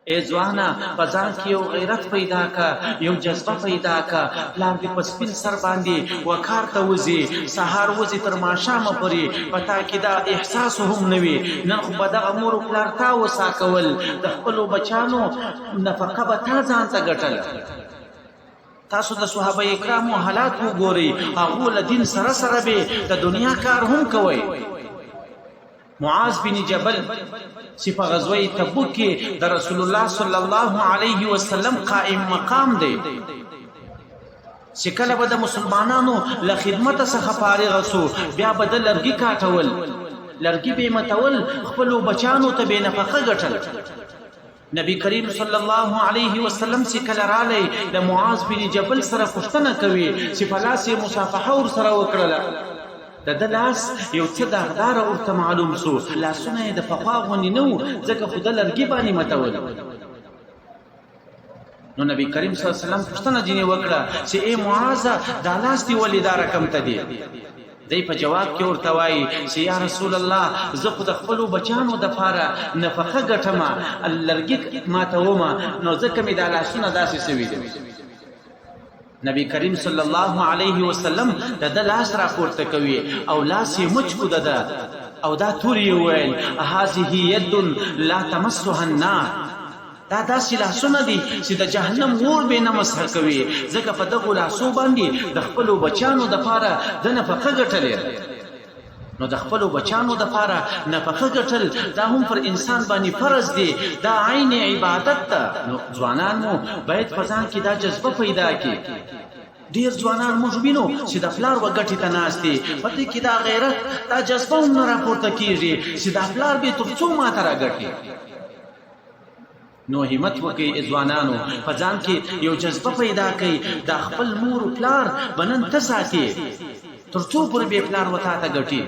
ای ځوانه په ځان کې یو غیرت پیدا کا، یو جذبه پیدا کا. پلار دې په سپین سر باندې وکار ته وځي، سهار وځي تر ماښامه پورې، په تا کې دا احساس هم نه وي. نن خو به دغه مور و پلار تا وسا کول، د خپلو بچانو نفقه به تا ځان ته ګټله. تاسو د صحابه کرامو حالات وګورئ، هغو له دین سره سره به د دنیا کار هم کوئ. معاذ بن جبل چې په غزوه تبوک کې د رسول الله صلی الله علیه وسلم قائم مقام دی، چې کله به د مسلمانانو له خدمت څخه فارغ شو، بیا به د لرګي کاټول، لرګي به متول، خپلو بچانو ته به نفقه ګټل. نبی کریم صلی الله علیه وسلم چې کله رالی، د معاذ بن جبل سره پوښتنه کوي چې په لاس یې مصافحه ورسره وکړله. د ده لاس یو څه داغداره ورته معلوم سو، لاسونه یې د پخوا غوندې نه وو، ځکه خو د لرګي باندې متول. نو نبی کریم صلی الله علیه وسلم پوښتنه ځینې وکړه چې ای معاذه، دا لاس دې ولې دا رقم ته دی؟ دی په جواب کې ورته وایي چې یا رسول الله، زه خو د خپلو بچانو دپاره نفقه ګټمه، لرګي ماتومه، نو ځکه مې دا لاسونه داسې سوي دي. نبی کریم صلی الله علیه وسلم د ده لاس راپورته کوي او لاس یې مچ کو ده، او دا تورې یې وویل هذه ید لا تمسها النار، دا داسې لاسونه دي چې د جهنم اور به نه مسح کوي، ځکه په دغو لاسو باندې د خپلو بچانو دپاره د نفقه ګټلې. نو د خپلو بچانو دپاره نفقه ګټل دا هم پر انسان باندې فرض دی، دا عین عبادت ده. نو ځوانان مو باید په ځان کې دا جذبه پیدا کړي. ډېر ځوانان موږ وینو چې د پلار و ګټې ته ناست دي، په دې کې دا غیرت، دا جذبه هم نه راپورته کېږي چې دا پلار به تر څو ماته راګټي. نو همت وکړئ ځوانانو، په ځان کې یو جذبه پیدا کړئ، دا خپل مور و پلار به نن ته ساتي، تر څو پورې به پلار و تا ته ګټي.